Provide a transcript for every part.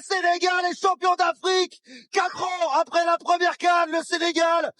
Sénégal est champion d'Afrique. 4 ans après la première CAN, le Sénégal,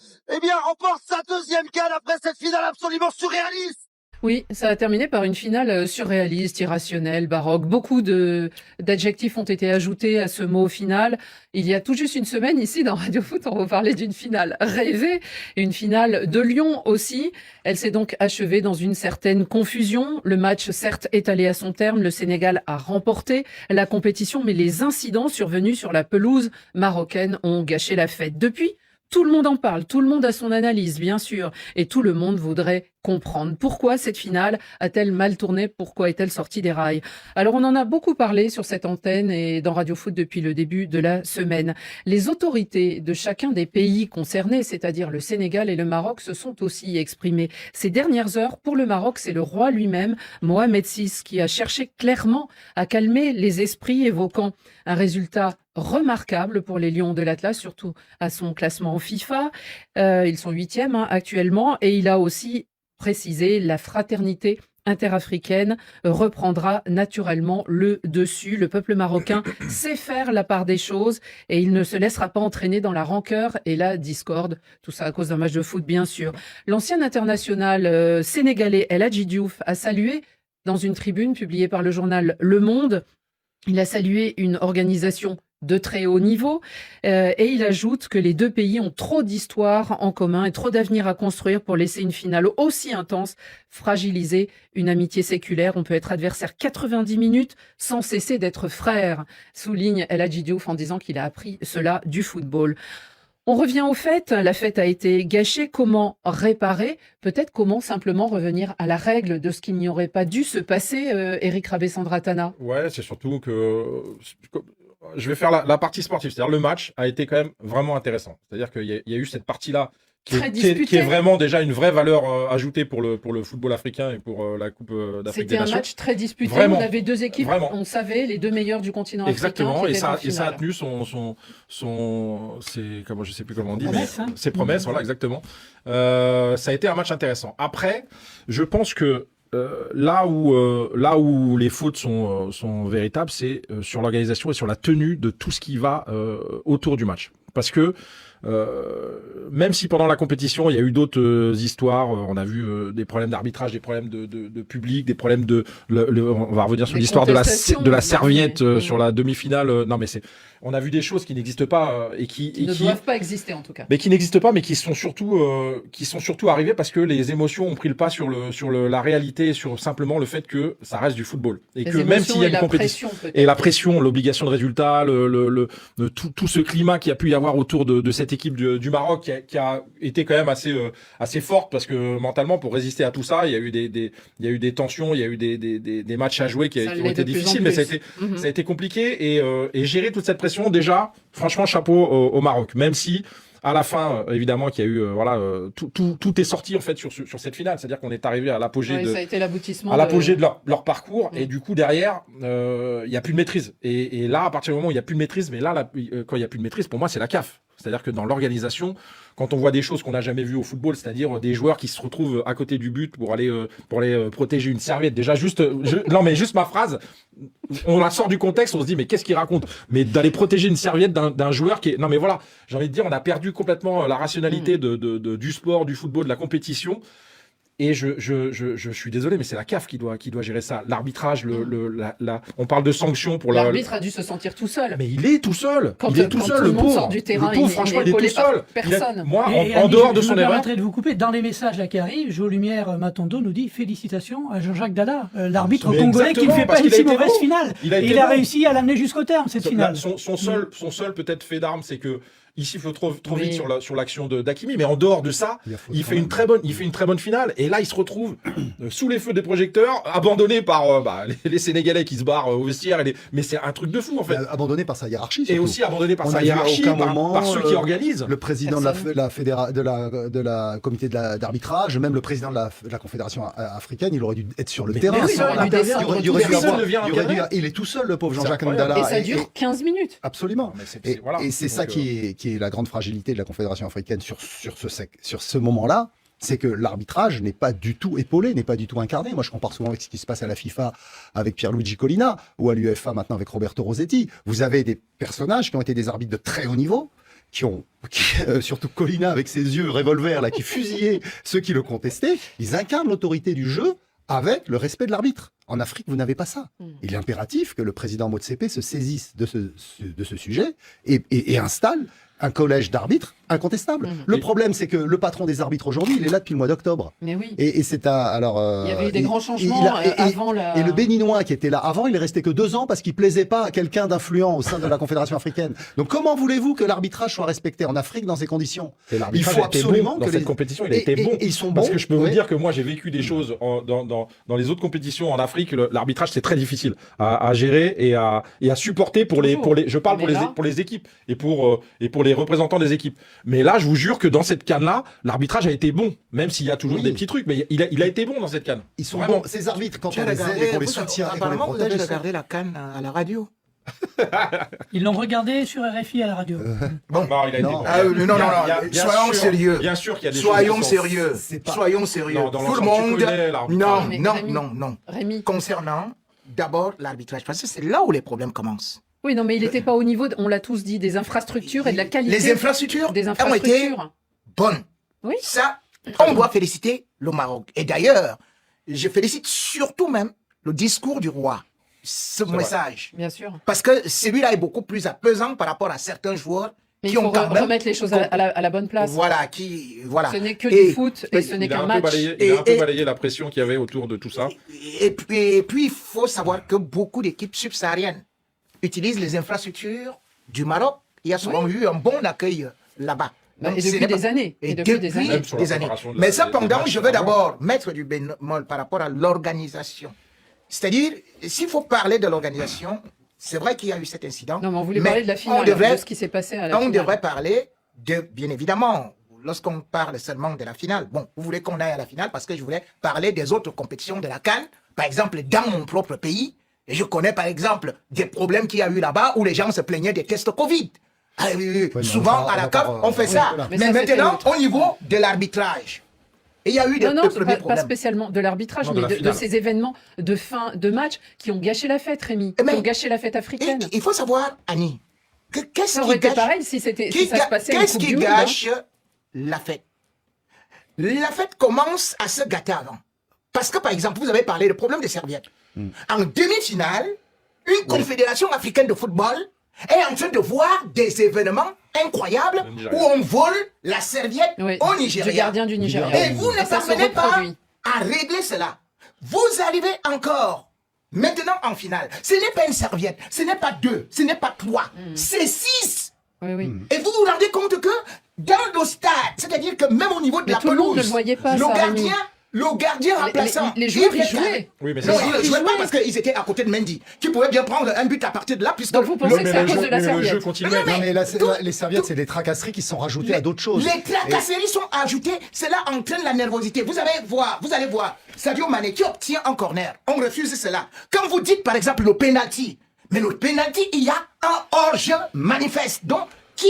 remporte sa deuxième CAN après cette finale absolument surréaliste. Oui, ça a terminé par une finale surréaliste, irrationnelle, baroque. Beaucoup d'adjectifs ont été ajoutés à ce mot final. Il y a tout juste une semaine, ici, dans Radio Foot, on va parler d'une finale rêvée, une finale de Lyon aussi. Elle s'est donc achevée dans une certaine confusion. Le match, certes, est allé à son terme. Le Sénégal a remporté la compétition, mais les incidents survenus sur la pelouse marocaine ont gâché la fête. Depuis, tout le monde en parle, tout le monde a son analyse, bien sûr, et tout le monde voudrait comprendre pourquoi cette finale a-t-elle mal tourné, pourquoi est-elle sortie des rails. Alors on en a beaucoup parlé sur cette antenne et dans Radio Foot depuis le début de la semaine. Les autorités de chacun des pays concernés, c'est-à-dire le Sénégal et le Maroc, se sont aussi exprimées. Ces dernières heures, pour le Maroc, c'est le roi lui-même, Mohamed VI, qui a cherché clairement à calmer les esprits, évoquant un résultat remarquable pour les Lions de l'Atlas, surtout à son classement FIFA. Ils sont 8e actuellement et il a aussi précisé la fraternité interafricaine reprendra naturellement le dessus. Le peuple marocain sait faire la part des choses et il ne se laissera pas entraîner dans la rancœur et la discorde. Tout ça à cause d'un match de foot, bien sûr. L'ancien international sénégalais El Hadji Diouf a salué dans une tribune publiée par le journal Le Monde. Il a salué une organisation de très haut niveau et il ajoute que les deux pays ont trop d'histoire en commun et trop d'avenir à construire pour laisser une finale aussi intense fragiliser une amitié séculaire. On peut être adversaire 90 minutes sans cesser d'être frère, souligne El Hadji Diouf en disant qu'il a appris cela du football. On revient au fait, la fête a été gâchée, comment réparer? Peut-être comment simplement revenir à la règle de ce qui n'y aurait pas dû se passer, Eric Rabessandratana. Ouais, c'est surtout que je vais faire la partie sportive, c'est-à-dire le match a été quand même vraiment intéressant. C'est-à-dire qu'il y a eu cette partie-là qui est vraiment déjà une vraie valeur ajoutée pour le football africain et pour la Coupe d'Afrique des Nations. C'était un match très disputé. Vraiment. On avait deux équipes, on savait, les deux meilleurs du continent Exactement, africain. Exactement, et ça a tenu je sais plus comment on dit, ses promesses, voilà, exactement. Ça a été un match intéressant. Après, je pense que là où les fautes sont véritables, c'est sur l'organisation et sur la tenue de tout ce qui va autour du match. Parce que même si pendant la compétition il y a eu d'autres histoires, on a vu des problèmes d'arbitrage, des problèmes de public, des problèmes on va revenir sur l'histoire de la serviette sur la demi-finale. Non mais on a vu des choses qui n'existent pas et qui ne doivent pas exister en tout cas. Mais qui n'existent pas, mais qui sont surtout arrivées parce que les émotions ont pris le pas sur la réalité, sur simplement le fait que ça reste du football et que même s'il y a une compétition et la pression, l'obligation de résultat, tout ce climat qu'il y a pu y avoir autour de cette équipe du Maroc qui a été quand même assez forte parce que mentalement pour résister à tout ça, il y a eu des tensions, il y a eu des matchs à jouer qui ont été difficiles, mais ça a été compliqué et gérer toute cette pression. Déjà, franchement, chapeau au Maroc. Même si, à la fin, évidemment, qu'il y a eu, tout est sorti en fait sur cette finale. C'est-à-dire qu'on est arrivé à l'apogée ça a été l'aboutissement de leur parcours. Et du coup, derrière, il y a plus de maîtrise. Et là, à partir du moment où il y a plus de maîtrise, mais là, quand il y a plus de maîtrise, pour moi, c'est la CAF. C'est-à-dire que dans l'organisation, quand on voit des choses qu'on n'a jamais vues au football, c'est-à-dire des joueurs qui se retrouvent à côté du but pour aller protéger une serviette. Déjà, juste ma phrase, on la sort du contexte, on se dit mais qu'est-ce qu'il raconte? Mais d'aller protéger une serviette d'un joueur qui est... Non mais voilà, j'ai envie de dire, on a perdu complètement la rationalité du sport, du football, de la compétition. Et je suis désolé, mais c'est la CAF qui doit gérer ça. L'arbitrage, on parle de sanctions pour l'arbitre a dû se sentir tout seul. Mais il est tout seul. Quand il est tout seul, le pauvre. Sort du terrain, Franchement, il est tout seul. Personne. Moi, en dehors de son erreur. Je me permettrai de vous couper. Dans les messages là qui arrivent, Jo Lumière Matondo nous dit félicitations à Jean-Jacques Dalla, l'arbitre congolais qui ne fait pas une si mauvaise finale. Il a réussi à l'amener jusqu'au terme cette finale. Son seul peut-être fait d'arme, c'est que il siffle trop vite sur l'action d'Hakimi, mais en dehors de ça, il fait une très bonne finale. Et là, il se retrouve sous les feux des projecteurs, abandonné par les Sénégalais qui se barrent au vestiaire. Mais c'est un truc de fou en fait. Abandonné par sa hiérarchie. Et aussi abandonné par sa hiérarchie, par ceux qui organisent. Le président de la comité d'arbitrage, même le président de la Confédération africaine, il aurait dû être sur le terrain. Il est tout seul, le pauvre Jean-Jacques Ndala. Et ça dure 15 minutes. Absolument. Et c'est ça qui est la grande fragilité de la Confédération africaine sur ce moment-là. c'est que l'arbitrage n'est pas du tout épaulé, n'est pas du tout incarné. Moi, je compare souvent avec ce qui se passe à la FIFA avec Pierluigi Collina ou à l'UEFA maintenant avec Roberto Rossetti. Vous avez des personnages qui ont été des arbitres de très haut niveau, surtout Collina avec ses yeux revolver là, qui fusillaient ceux qui le contestaient. Ils incarnent l'autorité du jeu avec le respect de l'arbitre. En Afrique, vous n'avez pas ça. Il est impératif que le président Motsepe se saisisse de ce sujet et installe un collège d'arbitres incontestable. Le problème, c'est que le patron des arbitres aujourd'hui, il est là depuis le mois d'octobre. Mais oui. Et c'est alors. Il y avait eu des grands changements avant la. Et le Béninois qui était là avant, il est resté que 2 ans parce qu'il plaisait pas à quelqu'un d'influent au sein de la Confédération africaine. Donc comment voulez-vous que l'arbitrage soit respecté en Afrique dans ces conditions? Il faut absolument que cette compétition, il a été bon. Ils sont parce bons. que je peux vous dire que moi, j'ai vécu des choses dans les autres compétitions en Afrique. L'arbitrage, c'est très difficile à gérer et à supporter pour les. Je parle pour les équipes et pour les représentants des équipes. Mais là, je vous jure que dans cette canne-là, l'arbitrage a été bon, même s'il y a toujours des petits trucs, mais il a été bon dans cette canne. Ils sont bons. Ces arbitres, quand on les aide et qu'on les soutient et qu'on les Apparemment, vous avez protège. regardé la canne à la radio. Ils l'ont regardé sur RFI à la radio. Bon, non, il a été Non. bon. Non, soyons sérieux. Bien sûr qu'il y a des Soyons choses. sérieux. C'est pas- Soyons sérieux. Non, dans Tout le l'ensemble, tu monde. connais l'arbitrage. Mais Non, Rémi- non. Rémi. Concernant d'abord l'arbitrage, parce que c'est là où les problèmes commencent. Oui, non, mais il n'était pas au niveau, on l'a tous dit, des infrastructures et de la qualité Les infrastructures des ont été infrastructures. bonnes. Oui. Ça, on doit féliciter le Maroc. Et d'ailleurs, je félicite surtout même le discours du roi, ce message. Bien sûr. Parce que celui-là est beaucoup plus apaisant par rapport à certains joueurs Mais qui il faut ont quand même... remettre les choses à la bonne place. Voilà, voilà. Ce n'est que Et- du foot et ce n'est Il a qu'un un peu match. balayé, il a un peu Et- balayé la pression qu'il y avait autour de tout ça. Et puis, il faut savoir que beaucoup d'équipes subsahariennes utilisent les infrastructures du Maroc. Il y a souvent eu un bon accueil là-bas. Bah, Donc, et ce depuis n'est des pas- années. Et Et depuis depuis des années. Même sur la des années. préparation de Mais des cependant, matchs je veux avant. d'abord mettre du bémol par rapport à l'organisation. C'est-à-dire, s'il faut parler de l'organisation, c'est vrai qu'il y a eu cet incident. Non, mais on voulait mais parler de la finale, on devrait- de ce qui s'est passé à la On finale. devrait parler de, bien évidemment, lorsqu'on parle seulement de la finale. Bon, vous voulez qu'on aille à la finale parce que je voulais parler des autres compétitions de la CAN. Par exemple, dans mon propre pays, et je connais par exemple des problèmes qu'il y a eu là-bas où les gens se plaignaient des tests Covid. mais Souvent, on à la va CAF, pas- on fait oui, ça. voilà. Mais Mais ça, c'était maintenant, autre. au niveau de l'arbitrage, il y a eu des Non, premiers pas problèmes. spécialement de l'arbitrage, Non, de mais la de finale. ces événements de fin de match qui ont gâché la fête, Rémi, Mais- qui ont gâché la fête africaine. Et il faut savoir, Annie, qu'est-ce Ça aurait qui été gâche pareil si ça se passait à une Qu'est-ce Coupe qui du Monde, hein. gâche la fête? La fête commence à se gâter avant. Parce que, par exemple, vous avez parlé du problème des serviettes. En demi-finale, une confédération africaine de football est en train de voir des événements incroyables Le Nigeria. où on vole la serviette Oui, au du Nigeria. gardien du Nigeria. Et vous ne ça se parvenez pas reproduit. à régler cela. Vous arrivez encore maintenant en finale. Ce n'est pas une serviette, ce n'est pas 2, ce n'est pas 3, c'est 6. Oui, oui. Et vous vous rendez compte que dans le stade, c'est-à-dire que même au niveau de Mais la tout le monde pelouse, ne le voyait pas, ça, Rémi. le gardien remplaçant, les joueurs, Yves ils jouaient. Oui, mais Non, c'est ça. ils ne Ils jouaient pas jouaient. parce qu'ils étaient à côté de Mendy, qui pouvait bien prendre un but à partir de là, puisque Donc vous pensez que c'est à le cause jeu- de la mais le jeu serviette. continuait. Non, Non, mais les serviettes, c'est des tracasseries qui sont rajoutées à d'autres choses. Les tracasseries sont ajoutées, cela entraîne la nervosité. Vous allez voir, Sadio Mané qui obtient un corner, on refuse cela. Quand vous dites par exemple le penalty, mais le penalty, il y a un hors-jeu manifeste, donc qui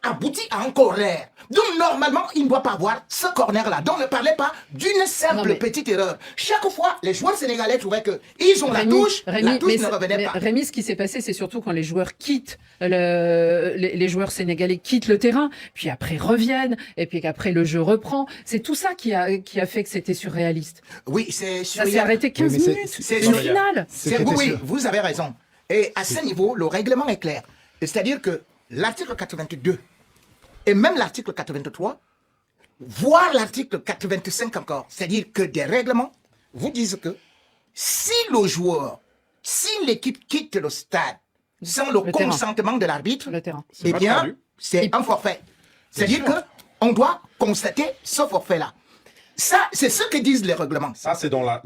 aboutit à un corner. Donc normalement, il ne doit pas avoir ce corner-là. Donc ne parlez pas d'une simple Non, mais- petite erreur. Chaque fois, les joueurs sénégalais trouvaient qu'ils ont la Rémi, touche Rémi, ne revenait pas. Rémi, ce qui s'est passé, c'est surtout quand les joueurs quittent, les joueurs sénégalais quittent le terrain, puis après reviennent, et puis qu'après le jeu reprend. C'est tout ça qui a fait que c'était surréaliste. Oui, c'est Ça s'est arrêté 15 Oui, mais minutes. c'est- Une c'est- finale. Oui, vous avez raison. Et à ce niveau, le règlement est clair. C'est-à-dire que l'article 82 et même l'article 83, voire l'article 85 encore, c'est-à-dire que des règlements vous disent que si l'équipe quitte le stade sans le terrain. consentement de l'arbitre, Le terrain. eh pas bien, perdu. c'est un forfait. C'est-à-dire qu'on doit constater ce forfait-là. Ça, c'est ce que disent les règlements. Ça, c'est dans la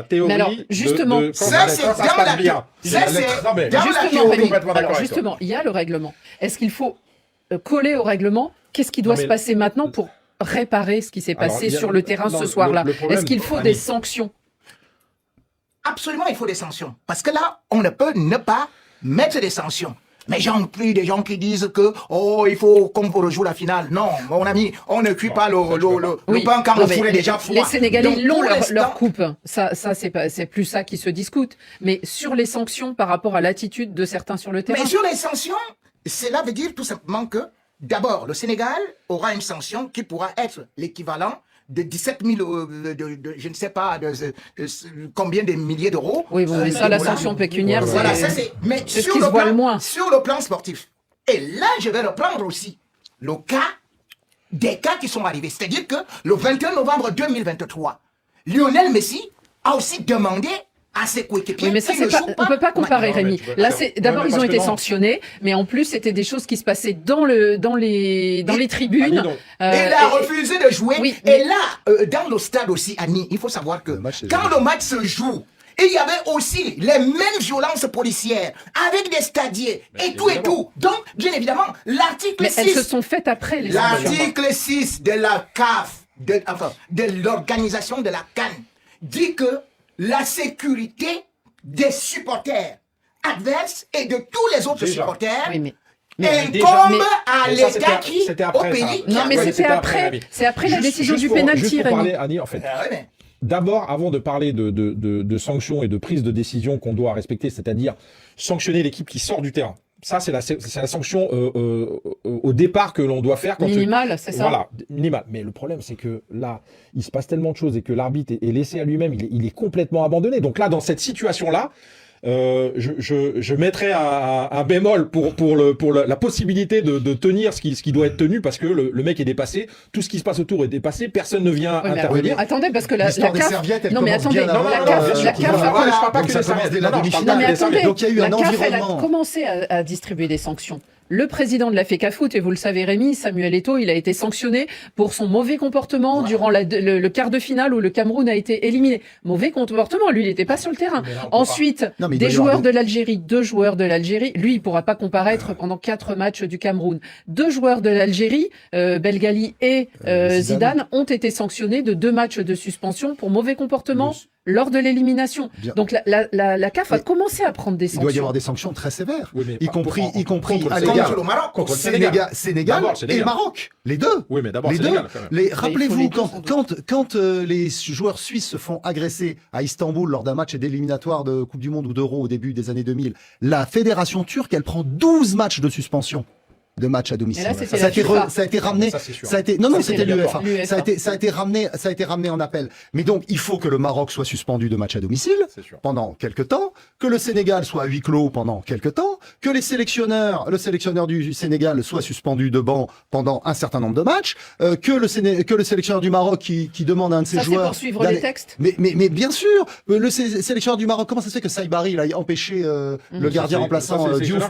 théorie. Mais alors, justement, Ça, c'est dans la théorie. Ça, c'est Non, mais dans la Justement, théorie. Rémi, complètement d'accord alors avec justement, il y a le règlement. Est-ce qu'il faut coller au règlement? Qu'est-ce qui doit Non, mais- se passer maintenant pour réparer ce qui s'est Alors, passé il y a- sur le terrain non, ce soir-là? le problème, Est-ce qu'il faut Annie. des sanctions? Absolument, il faut des sanctions. Parce que là, on ne peut ne pas mettre des sanctions. Mais j'en prie des gens qui disent que il faut qu'on rejoue la finale. Non, mon ami, on ne cuit pas le pain quand le four est déjà froid. Les Sénégalais, ils l'ont Donc, leur coupe. Ça c'est plus ça qui se discute. Mais sur les sanctions par rapport à l'attitude de certains sur le terrain. Mais sur les sanctions, cela veut dire tout simplement que, d'abord, le Sénégal aura une sanction qui pourra être l'équivalent de 17 000, je ne sais pas, combien de milliers d'euros. Oui, bon, mais ça, la sanction pécuniaire, voilà, ça c'est. Mais c'est ce qui se voit le moins. Sur le plan sportif. Et là, je vais reprendre aussi le cas des cas qui sont arrivés. C'est-à-dire que le 21 novembre 2023, Lionel Messi a aussi demandé à ses coéquipiers. Oui, mais ça, on peut pas comparer, Rémi. Là, d'abord, ils ont été sanctionnés, mais en plus, c'était des choses qui se passaient dans les tribunes. Il a refusé de jouer. Oui, et là, dans le stade aussi, Annie, il faut savoir que quand le match se joue, il y avait aussi les mêmes violences policières avec des stadiers et tout. Donc, bien évidemment, l'article 6... Mais elles se sont faites après les sanctions. L'article 6 de la CAF, de l'organisation de la CAN, dit que la sécurité des supporters adverses et de tous les autres supporters incombe à l'État qui, au pays... Non, mais c'était après. C'est après la décision du pénalty, Rémi. Annie, en fait. D'abord, avant de parler de sanctions et de prise de décision qu'on doit respecter, c'est-à-dire sanctionner l'équipe qui sort du terrain. Ça, c'est la sanction au départ que l'on doit faire. Minimale, c'est ça? Voilà, minimale. Mais le problème, c'est que là, il se passe tellement de choses et que l'arbitre est laissé à lui-même, il est complètement abandonné. Donc là, dans cette situation-là, je mettrais un bémol pour la possibilité de tenir ce qui doit être tenu, parce que le mec est dépassé, tout ce qui se passe autour est dépassé, personne ne vient intervenir. Attendez, parce que la CAF... Non mais attendez, la CAF... Donc il y a eu un environnement. Elle a commencé à distribuer des sanctions. Le président de la FECAFOOT, et vous le savez Rémi, Samuel Eto'o, il a été sanctionné pour son mauvais comportement durant le quart de finale où le Cameroun a été éliminé. Mauvais comportement, lui il n'était pas sur le terrain. Ensuite, des joueurs de l'Algérie, 2 joueurs de l'Algérie, lui il pourra pas comparaître pendant 4 matchs du Cameroun. 2 joueurs de l'Algérie, Belgali et Zidane, ont été sanctionnés de 2 matchs de suspension pour mauvais comportement lors de l'élimination. Donc la CAF a commencé à prendre des sanctions. Il doit y avoir des sanctions très sévères, y compris à l'égard le Maroc, contre le Sénégal et le Maroc, les deux. Oui, mais d'abord Sénégal. Rappelez-vous quand les joueurs suisses se font agresser à Istanbul lors d'un match d'éliminatoire de Coupe du Monde ou d'Euro au début des années 2000, la fédération turque, elle prend 12 matchs de suspension. De matchs à domicile. Là, ça a été ramené. C'était l'UEFA. Ça a été ramené en appel. Mais donc, il faut que le Maroc soit suspendu de matchs à domicile pendant quelques temps, que le Sénégal soit à huis clos pendant quelques temps, que le sélectionneur du Sénégal soit suspendu de banc pendant un certain nombre de matchs, que le sélectionneur du Maroc qui demande à un de ses joueurs. Ça, c'est pour suivre les textes. Mais bien sûr, le sélectionneur du Maroc, comment ça se fait que Saïbari il a empêché le gardien remplaçant Diouf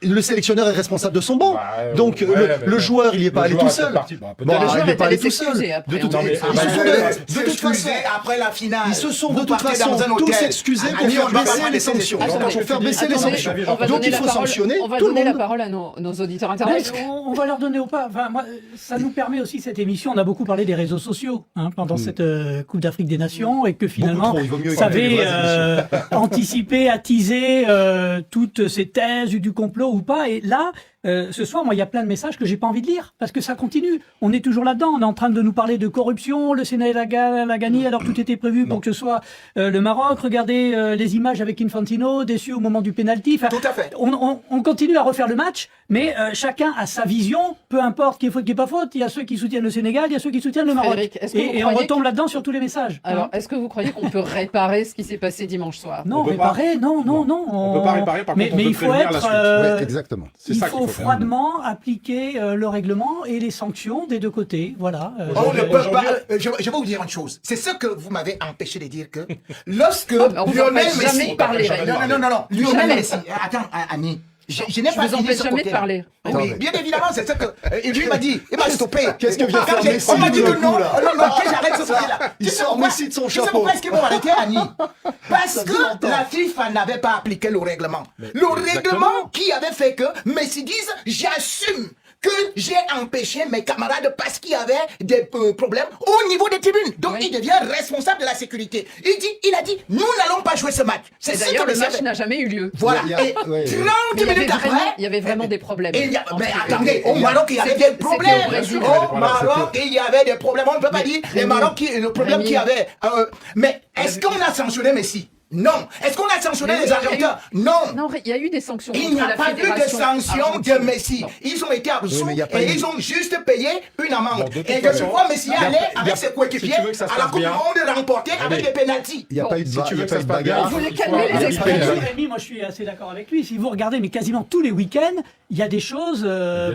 le sélectionneur est responsable de son banc. Donc le joueur, il n'y est pas allé tout seul. Il n'est pas allé tout seul. De toute façon, après la finale, ils se sont de toute façon tous excusés pour faire baisser les sanctions. Pour faire baisser les sanctions. Donc il faut sanctionner tout le monde. On va donner la parole à nos auditeurs internet. On va leur donner au pas. Enfin, moi, ça nous permet aussi cette émission. On a beaucoup parlé des réseaux sociaux pendant cette Coupe d'Afrique des Nations et que finalement, ça avait anticipé, attisé toutes ces thèses du complot ou pas. Et là, ce soir, moi, il y a plein de messages que j'ai pas envie de lire parce que ça continue. On est toujours là-dedans. On est en train de nous parler de corruption. Le Sénégal a gagné alors tout était prévu pour que ce soit le Maroc. Regardez les images avec Infantino déçu au moment du penalty. Enfin, tout à fait. On continue à refaire le match, mais chacun a sa vision. Peu importe qui est faute, qui est pas faute. Il y a ceux qui soutiennent le Sénégal, il y a ceux qui soutiennent le Maroc. Frédéric, et on retombe là-dedans sur tous les messages. Alors, est-ce que vous croyez qu'on peut réparer ce qui s'est passé dimanche soir? Non, réparer, non. On peut pas réparer. Par contre, mais il faut être. Exactement. Il faut froidement appliquer le règlement et les sanctions des deux côtés. Voilà. On ne peut pas. Je vais vous dire une chose. C'est ce que vous m'avez empêché de dire que lorsque Lionel Messi. Non. Lionel Messi. Attends, Annie. Je n'ai pas vous jamais de parler. Oui, bien évidemment, c'est ça que. Et lui m'a dit, il m'a stoppé. Qu'est-ce que vient faire Messi? On m'a dit que non, que j'arrête ce truc-là. Il sort Messi de son chapeau. Tu sais pourquoi est-ce qu'ils m'ont arrêté, Annie? Parce que la FIFA n'avait pas appliqué le règlement. Le règlement qui avait fait que Messi dise, j'assume que j'ai empêché mes camarades parce qu'il y avait des problèmes au niveau des tribunes. Donc il devient responsable de la sécurité. Il a dit, nous n'allons pas jouer ce match. C'est ça d'ailleurs, que le match n'a jamais eu lieu. Voilà. Et 30 minutes après, il y avait vraiment des problèmes. Mais attendez, au Maroc, il y avait des problèmes. Au Maroc, il y avait des problèmes. On ne peut pas dire les Maroc, le problème qu'il y avait. Mais est-ce qu'on a sanctionné Messi? Non. Est-ce qu'on a sanctionné les Argentins? Non. Non, il y a eu des sanctions. Il n'y a pas eu de sanctions de Messi. Ils ont été absous et ils ont juste payé une amende. Et de ce fois, Messi est allé avec ses coéquipiers à la Coupe du Monde remportée avec des pénaltys. Il n'y a pas eu de bagarre. Vous voulez calmer les esprits. Rémi, moi je suis assez d'accord avec lui. Si vous regardez, mais quasiment tous les week-ends, il y a des choses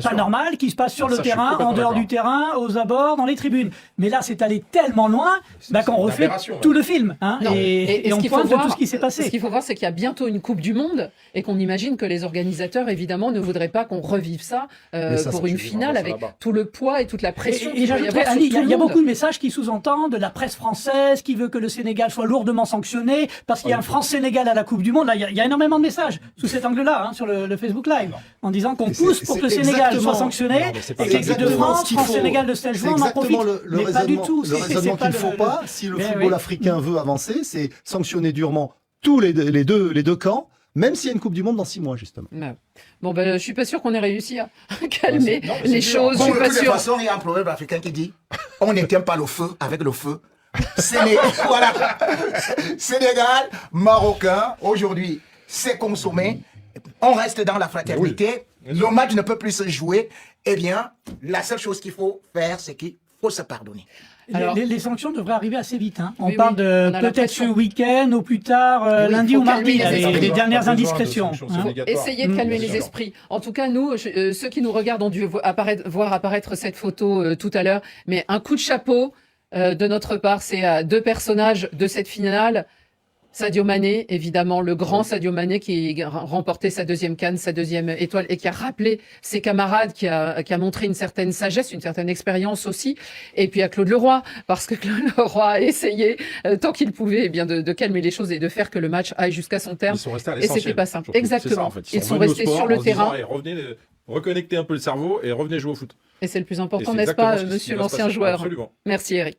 pas normales qui se passent sur le terrain, en dehors du terrain, aux abords, dans les tribunes. Mais là, c'est allé tellement loin qu'on refait tout le film. Et on pointe de tout ce qui s'est passé. Ce qu'il faut voir, c'est qu'il y a bientôt une Coupe du Monde et qu'on imagine que les organisateurs, évidemment, ne voudraient pas qu'on revive ça pour une finale avec tout le poids et toute la pression. Et j'ajouterais, Ali, il y a beaucoup de messages qui sous-entendent la presse française qui veut que le Sénégal soit lourdement sanctionné parce qu'il y a un France-Sénégal à la Coupe du Monde. Là, il y a énormément de messages sous cet angle-là, sur le Facebook Live, en disant qu'on pousse pour que le Sénégal soit sanctionné et que l'équipe de France, France-Sénégal de 16 juin, on en profite. Mais pas du tout. Le raisonnement qu'il ne faut pas, si le football africain veut avancer, c'est sanctionner durement tous les deux camps, même s'il y a une Coupe du Monde dans 6 mois, justement. Bon, je suis pas sûr qu'on ait réussi à calmer les choses. Je suis pas sûr. De toute façon, il y a un proverbe africain qui dit on n'éteint pas le feu avec le feu. Voilà. Sénégal, Marocain, aujourd'hui, c'est consommé. On reste dans la fraternité. Le match ne peut plus se jouer. Eh bien, la seule chose qu'il faut faire, c'est qu'il faut se pardonner. Alors, les sanctions devraient arriver assez vite. On parle de peut-être ce week-end, au plus tard, lundi ou mardi, les dernières indiscrétions. Essayez de calmer les esprits. En tout cas, nous, ceux qui nous regardent ont dû voir apparaître cette photo tout à l'heure. Mais un coup de chapeau de notre part, c'est à 2 personnages de cette finale. Sadio Mané, évidemment, le grand Sadio Mané qui a remporté sa 2e CAN, sa 2e étoile et qui a rappelé ses camarades, qui a montré une certaine sagesse, une certaine expérience aussi. Et puis à Claude Leroy, parce que Claude Leroy a essayé, tant qu'il pouvait, de calmer les choses et de faire que le match aille jusqu'à son terme. Ils sont restés à et l'essentiel. c'était pas simple. Surtout. Exactement. Ça, en fait. Ils sont restés sur le terrain. Revenez reconnecter un peu le cerveau et revenez jouer au foot. Et c'est le plus important, n'est-ce pas, monsieur l'ancien joueur? Absolument. Merci Eric.